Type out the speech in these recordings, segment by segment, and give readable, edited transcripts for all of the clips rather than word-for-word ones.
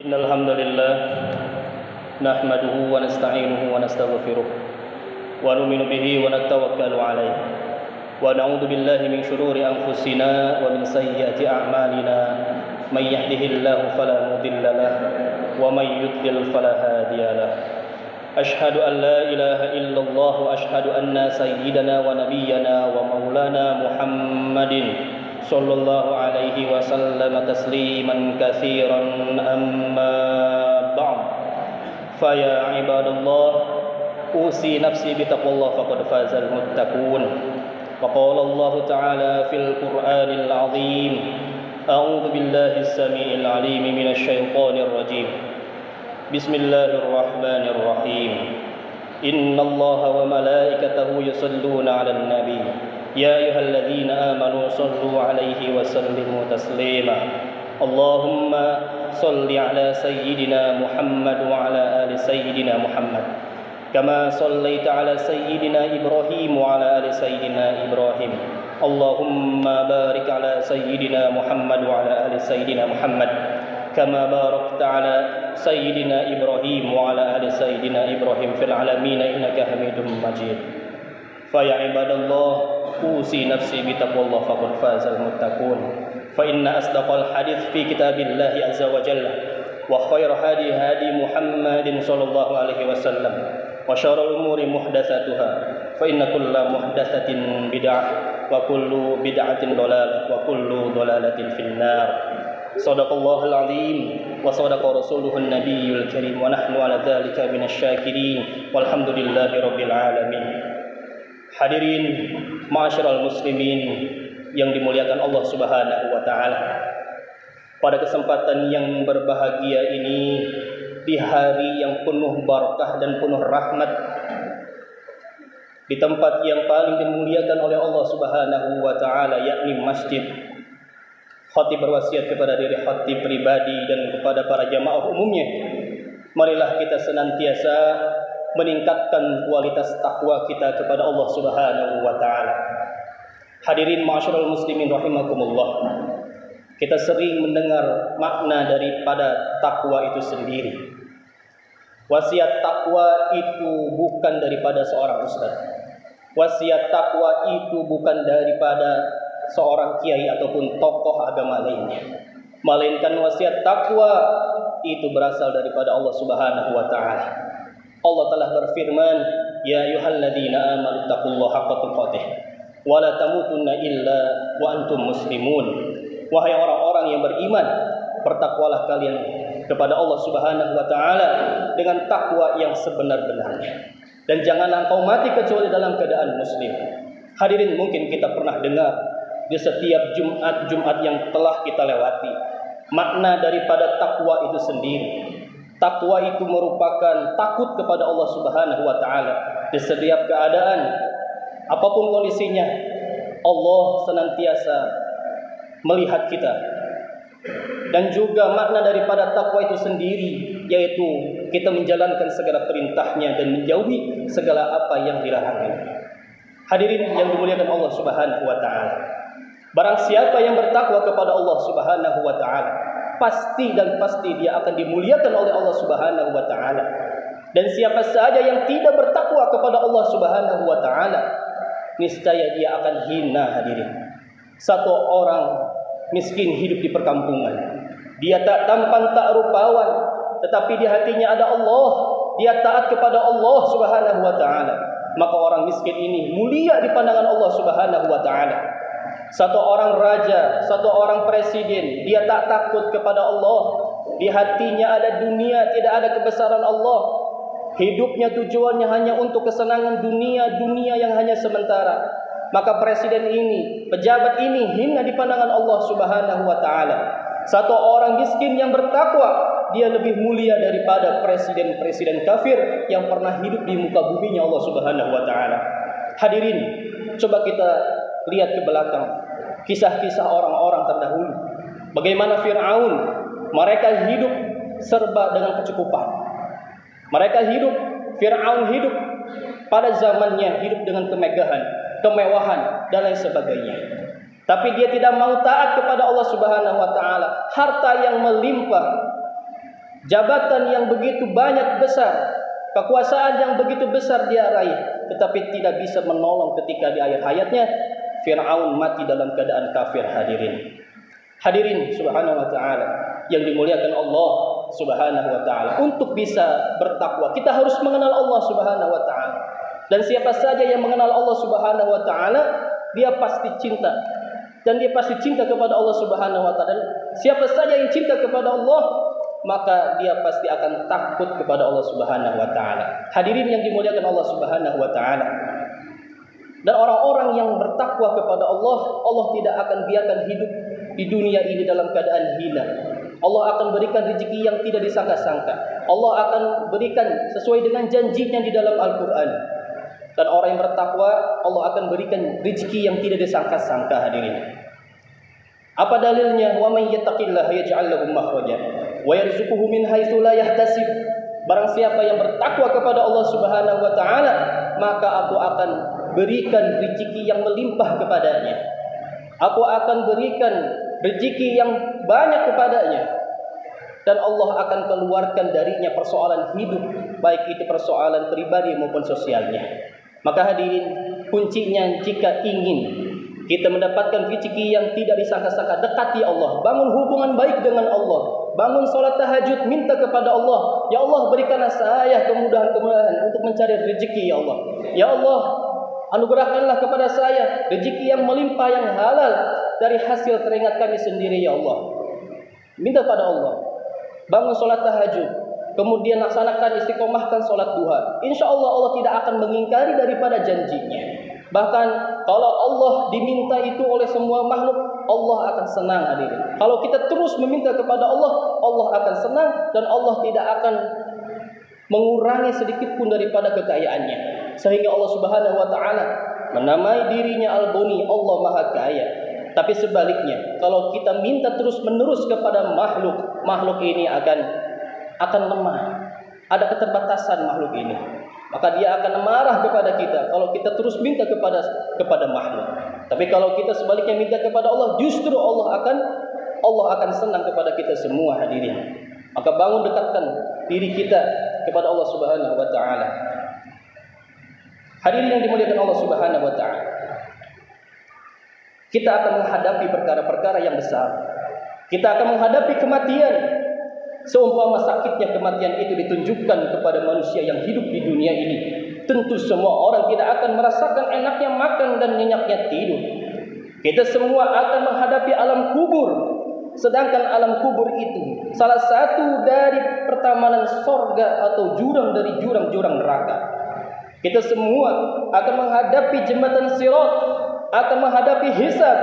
إن الحمد لله نحمده ونستعينه ونستغفره ونؤمن به ونتوكل عليه ونعوذ بالله من شرور أنفسنا ومن سيئات أعمالنا من يهده الله فلا مضل له ومن يضلل فلا هادي له أشهد أن لا إله إلا الله وأشهد أن سيدنا ونبينا ومولانا محمد صلى الله عليه وسلم تسليما كثيرا أما بعد فيا عباد الله أوصي نفسي بتقوى الله فقد فاز المتقون وقال الله تعالى في القرآن العظيم أعوذ بالله السميع العليم من الشيطان الرجيم بسم الله الرحمن الرحيم إن الله وملائكته يصلون على النبي يا أيها الذين آمنوا صلوا عليه وسلموا تسليما اللهم صل على سيدنا محمد وعلى آل سيدنا محمد كما صليت على سيدنا إبراهيم وعلى آل سيدنا إبراهيم اللهم بارك على سيدنا محمد وعلى آل سيدنا محمد كما باركت على سيدنا إبراهيم وعلى آل سيدنا إبراهيم في العالمين إنك حميد مجيد فيا عباد الله أوصي نفسي بتقوى الله فقد فاز المتقون فإن أصدق الحديث في كتاب الله عز وجل وخير هدي محمد صلى الله عليه وسلم وشر الأمور محدثاتها فإن كل محدثة بدعة وكل بدعة ضلالة وكل ضلالة في النار صدق الله العظيم وصدق رسوله النبي الكريم ونحن على ذلك من الشاكرين والحمد لله رب العالمين. Hadirin ma'asyiral muslimin yang dimuliakan Allah Subhanahu wa taala. Pada kesempatan yang berbahagia ini, di hari yang penuh barakah dan penuh rahmat, di tempat yang paling dimuliakan oleh Allah Subhanahu wa taala, yakni masjid, khatib berwasiat kepada diri khatib pribadi dan kepada para jamaah umumnya, marilah kita senantiasa meningkatkan kualitas takwa kita kepada Allah Subhanahu wa taala. Hadirin ma'asyiral muslimin rahimakumullah. Kita sering mendengar makna daripada takwa itu sendiri. Wasiat takwa itu bukan daripada seorang ustaz. Wasiat takwa itu bukan daripada seorang kiai ataupun tokoh agama lainnya. Melainkan wasiat takwa itu berasal daripada Allah Subhanahu wa taala. Allah telah berfirman, ya ayyuhalladzina amanu taqullaha haqqa tuqatih wa la tamutunna illa wa antum muslimun. Wahai orang-orang yang beriman, bertakwalah kalian kepada Allah Subhanahu wa taala dengan takwa yang sebenar-benarnya, dan janganlah engkau mati kecuali dalam keadaan muslim. Hadirin, mungkin kita pernah dengar di setiap Jumat yang telah kita lewati makna daripada takwa itu sendiri. Takwa itu merupakan takut kepada Allah Subhanahu wa taala di setiap keadaan, apapun kondisinya. Allah senantiasa melihat kita. Dan juga makna daripada takwa itu sendiri, yaitu kita menjalankan segala perintahnya dan menjauhi segala apa yang dilarangnya. Hadirin yang dimuliakan Allah Subhanahu wa taala, barang siapa yang bertakwa kepada Allah Subhanahu wa taala, pasti dan pasti dia akan dimuliakan oleh Allah Subhanahu wa taala. Dan siapa saja yang tidak bertakwa kepada Allah Subhanahu wa taala, niscaya dia akan hina. Hadirin, satu orang miskin hidup di perkampungan, dia tak tampan tak rupawan, tetapi di hatinya ada Allah, dia taat kepada Allah Subhanahu wa taala, maka orang miskin ini mulia di pandangan Allah Subhanahu wa taala. Satu orang raja, satu orang presiden, dia tak takut kepada Allah, di hatinya ada dunia, tidak ada kebesaran Allah. Hidupnya tujuannya hanya untuk kesenangan dunia yang hanya sementara. Maka presiden ini, pejabat ini hina di pandangan Allah Subhanahu wa taala. Satu orang miskin yang bertakwa, dia lebih mulia daripada presiden-presiden kafir yang pernah hidup di muka buminya Allah Subhanahu wa taala. Hadirin, coba kita lihat ke belakang kisah-kisah orang-orang terdahulu. Bagaimana Fir'aun, mereka hidup serba dengan kecukupan. Fir'aun hidup pada zamannya, hidup dengan kemegahan, kemewahan dan lain sebagainya. Tapi dia tidak mau taat kepada Allah Subhanahu wa taala. Harta yang melimpah, jabatan yang begitu banyak besar, kekuasaan yang begitu besar dia raih, tetapi tidak bisa menolong ketika di akhir hayatnya Fir'aun mati dalam keadaan kafir. Hadirin subhanahu wa ta'ala yang dimuliakan Allah subhanahu wa ta'ala. Untuk bisa bertakwa kita harus mengenal Allah subhanahu wa ta'ala. Dan siapa saja yang mengenal Allah subhanahu wa ta'ala, dia pasti cinta. Dan dia pasti cinta kepada Allah subhanahu wa ta'ala. Dan siapa saja yang cinta kepada Allah, maka dia pasti akan takut kepada Allah subhanahu wa ta'ala. Hadirin yang dimuliakan Allah subhanahu wa ta'ala. Dan orang-orang yang bertakwa kepada Allah, Allah tidak akan biarkan hidup di dunia ini dalam keadaan hina. Allah akan berikan rezeki yang tidak disangka-sangka. Allah akan berikan sesuai dengan janjinya di dalam Al-Quran. Dan orang yang bertakwa, Allah akan berikan rezeki yang tidak disangka-sangka. Hadirin, apa dalilnya? Wa may yattaqillaha yaj'al lahu makhraja wa yarzuquhu min haitsu la yahtasib. Barang siapa yang bertakwa kepada Allah subhanahu wa ta'ala, maka aku akan berikan rezeki yang melimpah kepadanya. Aku akan berikan rezeki yang banyak kepadanya. Dan Allah akan keluarkan darinya persoalan hidup, baik itu persoalan pribadi maupun sosialnya. Maka hadirin, kuncinya jika ingin kita mendapatkan rezeki yang tidak disangka-sangka, dekati Allah, bangun hubungan baik dengan Allah, bangun sholat tahajud, minta kepada Allah, ya Allah berikanlah saya kemudahan-kemudahan untuk mencari rezeki ya Allah. Ya Allah, anugerahkanlah kepada saya rezeki yang melimpah, yang halal dari hasil keringat kami sendiri ya Allah. Minta pada Allah, bangun sholat tahajud, kemudian laksanakan istiqomahkan sholat duha. Insya Allah Allah tidak akan mengingkari daripada janjinya. Bahkan kalau Allah diminta itu oleh semua makhluk, Allah akan senang hadirin. Kalau kita terus meminta kepada Allah, Allah akan senang dan Allah tidak akan mengurangi sedikit pun daripada kekayaannya. Sehingga Allah subhanahu wa ta'ala menamai dirinya Al-Ghani, Allah Maha Kaya. Tapi sebaliknya, kalau kita minta terus-menerus kepada makhluk, makhluk ini akan lemah. Ada keterbatasan makhluk ini. Maka dia akan marah kepada kita kalau kita terus minta kepada makhluk. Tapi kalau kita sebaliknya minta kepada Allah, justru Allah akan senang kepada kita semua hadirin. Maka bangun dekatkan diri kita kepada Allah subhanahu wa ta'ala. Hadirin yang dimuliakan Allah subhanahu wa ta'ala, kita akan menghadapi perkara-perkara yang besar. Kita akan menghadapi kematian. Seumpama sakitnya kematian itu ditunjukkan kepada manusia yang hidup di dunia ini, tentu semua orang tidak akan merasakan enaknya makan dan nyenyaknya tidur. Kita semua akan menghadapi alam kubur. Sedangkan alam kubur itu salah satu dari pertamanan sorga atau jurang dari jurang-jurang neraka. Kita semua akan menghadapi jembatan Sirat, akan menghadapi hisab,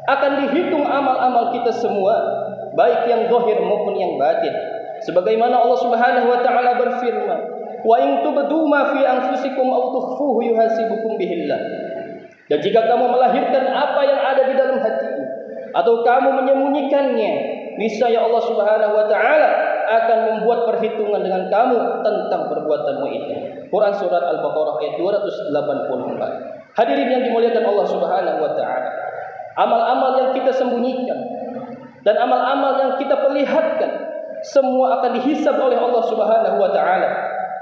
akan dihitung amal-amal kita semua, baik yang zahir maupun yang batin. Sebagaimana Allah Subhanahu wa taala berfirman, "Wa in tubdu ma fi anfusikum aw tukhfuhu yuhasibukum bihillah." Dan jika kamu melahirkan apa yang ada di dalam hatimu atau kamu menyembunyikannya, niscaya Allah Subhanahu wa taala akan membuat perhitungan dengan kamu tentang perbuatanmu itu. Quran surat Al-Baqarah ayat 284. Hadirin yang dimuliakan Allah Subhanahu wa taala, amal-amal yang kita sembunyikan dan amal-amal yang kita perlihatkan semua akan dihisab oleh Allah Subhanahu wa taala.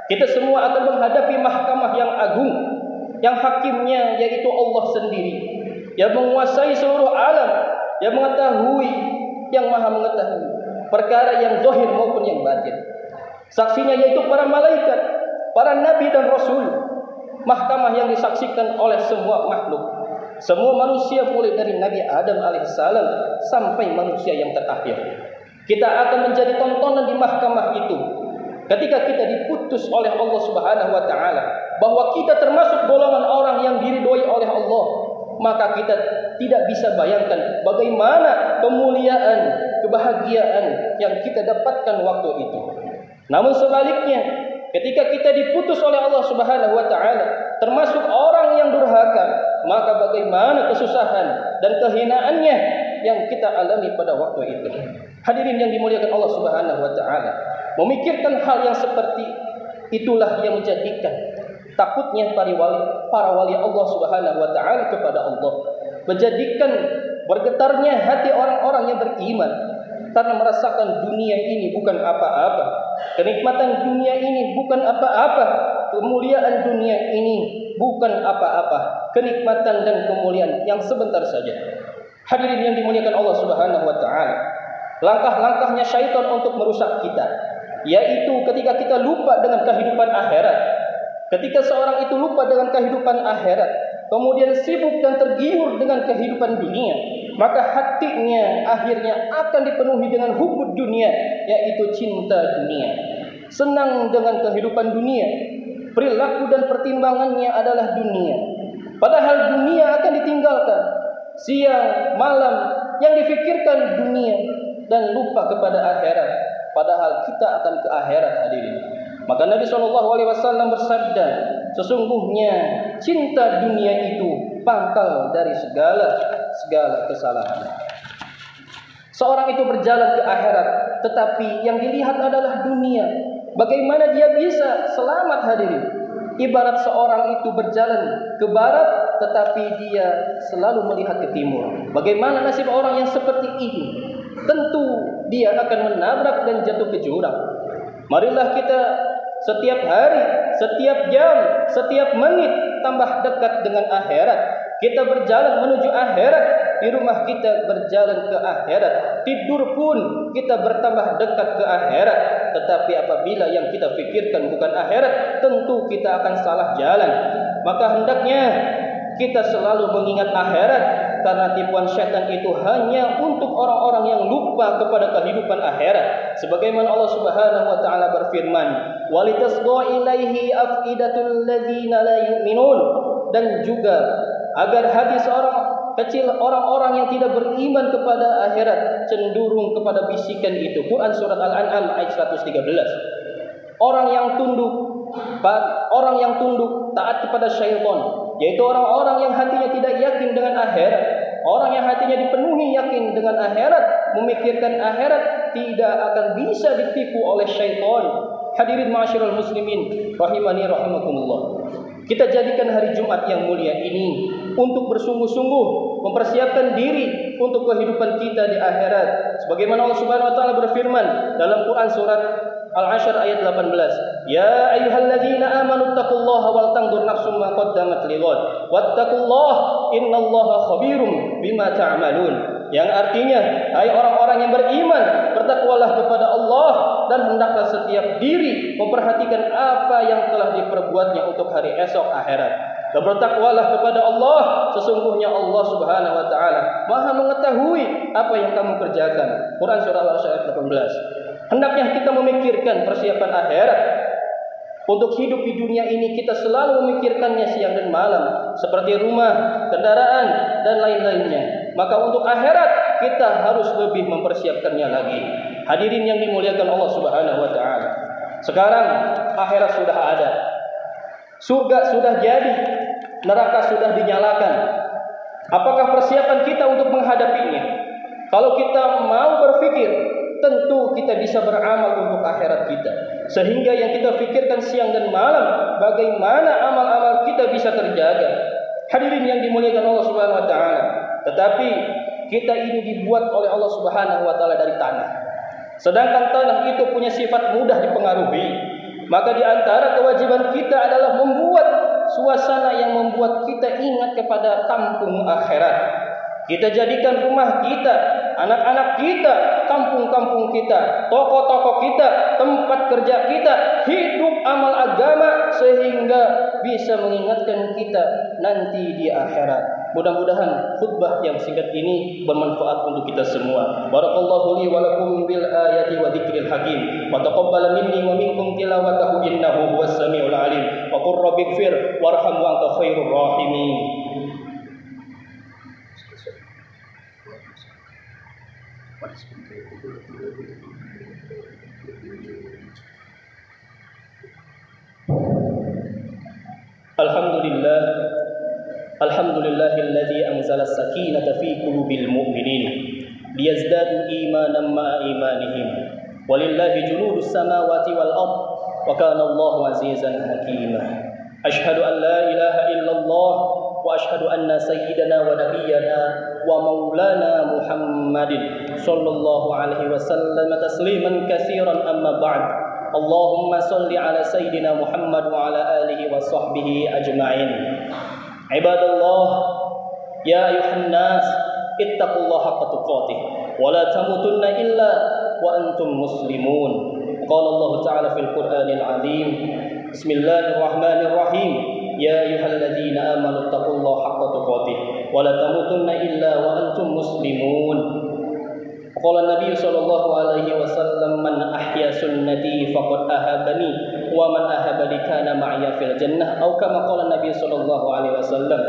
Kita semua akan menghadapi mahkamah yang agung, yang hakimnya yaitu Allah sendiri, yang menguasai seluruh alam, yang mengetahui, yang maha mengetahui perkara yang zahir maupun yang batin. Saksinya yaitu para malaikat, para nabi dan rasul. Mahkamah yang disaksikan oleh semua makhluk, semua manusia, mulai dari Nabi Adam alaihissalam sampai manusia yang terakhir. Kita akan menjadi tontonan di mahkamah itu. Ketika kita diputus oleh Allah Subhanahu wa taala bahwa kita termasuk golongan orang yang diridhoi oleh Allah, maka kita tidak bisa bayangkan bagaimana kemuliaan, kebahagiaan yang kita dapatkan waktu itu. Namun sebaliknya, ketika kita diputus oleh Allah Subhanahu wa taala termasuk orang yang durhaka, maka bagaimana kesusahan dan kehinaannya yang kita alami pada waktu itu. Hadirin yang dimuliakan Allah Subhanahu wa taala, memikirkan hal yang seperti itulah yang menjadikan takutnya para wali Allah Subhanahu wa taala kepada Allah, menjadikan bergetarnya hati orang-orang yang beriman, karena merasakan dunia ini bukan apa-apa. Kenikmatan dunia ini bukan apa-apa. Kemuliaan dunia ini bukan apa-apa. Kenikmatan dan kemuliaan yang sebentar saja. Hadirin yang dimuliakan Allah Subhanahu wa taala. Langkah-langkahnya syaitan untuk merusak kita, yaitu ketika kita lupa dengan kehidupan akhirat. Ketika seorang itu lupa dengan kehidupan akhirat, kemudian sibuk dan tergiur dengan kehidupan dunia, maka hatinya akhirnya akan dipenuhi dengan hubud dunia, yaitu cinta dunia. Senang dengan kehidupan dunia, perilaku dan pertimbangannya adalah dunia. Padahal dunia akan ditinggalkan. Siang, malam, yang difikirkan dunia dan lupa kepada akhirat. Padahal kita akan ke akhirat, hadirin. Maka Nabi SAW bersabda, sesungguhnya cinta dunia itu pangkal dari segala kesalahan. Seorang itu berjalan ke akhirat, tetapi yang dilihat adalah dunia. Bagaimana dia bisa selamat, hadirin? Ibarat seorang itu berjalan ke barat, tetapi dia selalu melihat ke timur. Bagaimana nasib orang yang seperti ini? Tentu dia akan menabrak dan jatuh ke jurang. Marilah kita setiap hari, setiap jam, setiap menit tambah dekat dengan akhirat. Kita berjalan menuju akhirat. Di rumah kita berjalan ke akhirat. Tidur pun kita bertambah dekat ke akhirat. Tetapi apabila yang kita fikirkan bukan akhirat, tentu kita akan salah jalan. Maka hendaknya kita selalu mengingat akhirat, karena tipuan syaitan itu hanya untuk orang-orang yang lupa kepada kehidupan akhirat. Sebagaimana Allah Subhanahu wa taala berfirman, "Walitasqa ilaihi afidatul ladzina la yu'minun." Dan juga agar hati seorang kecil, orang-orang yang tidak beriman kepada akhirat, cenderung kepada bisikan itu. Quran surat Al-An'am ayat 113. Orang yang tunduk taat kepada syaitan, yaitu orang-orang yang hatinya tidak yakin dengan akhirat. Orang yang hatinya dipenuhi yakin dengan akhirat, memikirkan akhirat, tidak akan bisa ditipu oleh syaitan. Hadirin ma'asyiral muslimin rahimani rahimakumullah. Kita jadikan hari Jumat yang mulia ini untuk bersungguh-sungguh mempersiapkan diri untuk kehidupan kita di akhirat. Sebagaimana Allah Subhanahu wa taala berfirman dalam Quran surat Al-Ashr ayat 18, "Ya ayyuhalladzina amanu taqullaha wal tanzur nafsum ma qaddamat lighad wattaqullaha innallaha khabirum bima ta'malun." Yang artinya, hai orang-orang yang beriman, bertakwalah kepada Allah dan hendaklah setiap diri memperhatikan apa yang telah diperbuatnya untuk hari esok akhirat. Dan bertakwalah kepada Allah, sesungguhnya Allah Subhanahu wa taala Maha mengetahui apa yang kamu kerjakan. Quran surah Al-Ashr ayat 18. Hendaknya kita memikirkan persiapan akhirat. Untuk hidup di dunia ini kita selalu memikirkannya siang dan malam, seperti rumah, kendaraan, dan lain-lainnya. Maka untuk akhirat kita harus lebih mempersiapkannya lagi. Hadirin yang dimuliakan Allah Subhanahu wa taala. Sekarang akhirat sudah ada. Surga sudah jadi, neraka sudah dinyalakan. Apakah persiapan kita untuk menghadapinya? Kalau kita mau berpikir, tentu kita bisa beramal untuk akhirat kita. Sehingga yang kita pikirkan siang dan malam, bagaimana amal-amal kita bisa terjaga. Hadirin yang dimuliakan Allah Subhanahu wa taala. Tetapi kita ini dibuat oleh Allah Subhanahu wa taala dari tanah. Sedangkan tanah itu punya sifat mudah dipengaruhi. Maka di antara kewajiban kita adalah membuat suasana yang membuat kita ingat kepada kampung akhirat. Kita jadikan rumah kita, anak-anak kita, kampung-kampung kita, toko-toko kita, tempat kerja kita, hidup amal agama sehingga bisa mengingatkan kita nanti di akhirat. Mudah-mudahan khutbah yang singkat ini bermanfaat untuk kita semua. Barakallahu li wa lakum bil ayati wa dzikril hakim. Wa taqabbal minni wa minkum tilawatahu innahu huwas samiul alim. Wa qur rabbighfir warham wa anta khairur rahimin. Alhamdulillahilladzi anzala as-sakinata fi qulubil mu'minin liyazdadu imanan ma'a imanihim. Walillahi junudus samawati wal ard wa kana Allahu azizan hakima. Asyhadu an la ilaha illallah وأشهد أن سيدنا ونبينا ومولانا محمد صلى الله عليه وسلم تسليما كثيرا أما بعد اللهم صل على سيدنا محمد وعلى آله وصحبه أجمعين عباد الله يا أيها الناس اتقوا الله حق تقاته ولا تموتن إلا وأنتم مسلمون قال الله تعالى في القرآن العظيم بسم الله الرحمن الرحيم يا أيها الذين آمنوا اتقوا الله حق تقاته ولا تموتن إلا وأنتم مسلمون قال النبي صلى الله عليه وسلم من أحيا سنتي فقد أحبني ومن أحبني كان معي في الجنة أو كما قال النبي صلى الله عليه وسلم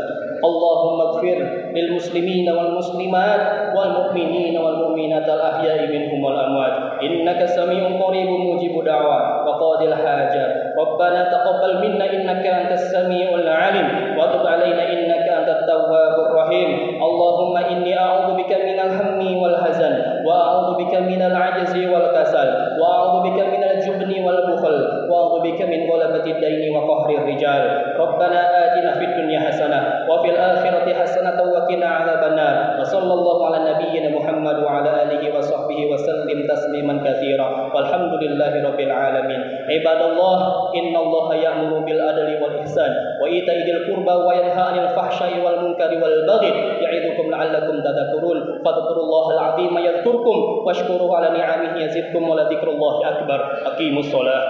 اللهم اغفر للمسلمين والمسلمات والمؤمنين والمؤمنات الأحياء منهم والأموات إنك سميع قريب مجيب دعوات وقاضي الحاجات ربنا تقبل منا إنك أنت السميع العليم وتب علينا إنك أنت التواب الرحيم اللهم إني أعوذ بك من الهم والحزن وأعوذ بك من العجز والكسل وأعوذ بك من الجبن والبخل وأعوذ بك من غلبة الدين وقهر الرجال ربنا آتنا في الدنيا حسنة وفي الآخرة حسنة وقنا عذاب النار وصلى الله على نبينا محمد وعلى آله وصحبه وسلم تسليما كثيرا والحمد لله رب العالمين عباد الله إن الله يأمر بالعدل والإحسان وإيتاء ذي القربى وينهى عن الفحشاء والمنكر والبغي يعظكم لعلكم تذكرون فاذكروا الله العظيم يذكركم واشكروه على نعمه يزدكم ولذكر الله أكبر أقيموا الصلاة